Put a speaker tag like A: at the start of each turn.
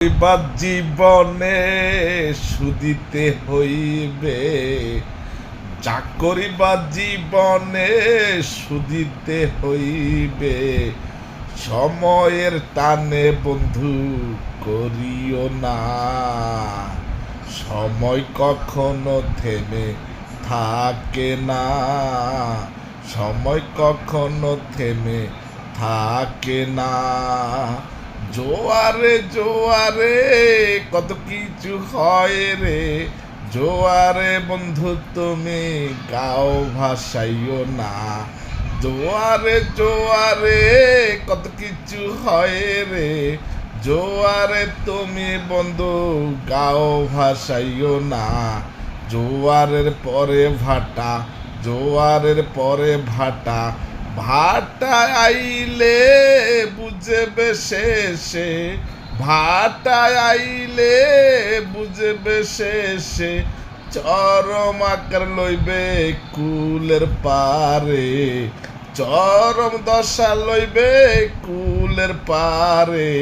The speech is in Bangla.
A: এবার জীবনে শুধিতে হইবে, চাকরিবা জীবনে শুধিতে হইবে। সময়ের টানে বন্ধু করিও না, সময় কখনো থেমে থাকে না, সময় কখনো থেমে থাকে না। জোয়ারে জোয়ারে কত কিছু হয় রে, জোয়ারে বন্ধু তুমি গাও ভাসাইও না। জোয়ারে জোয়ারে কত কিছু হয় রে, জোয়ারে তুমি বন্ধু গাও ভাসাইও না। জোয়ারের পরে ভাটা, জোয়ারের পরে ভাটা, ভাটা আইলে বুঝবে শেষে, ভাটা আইলে বুঝবে শেষে। চরম আকার লইবে কুলের পারে, চরম দশা লইবে কুলের পারে।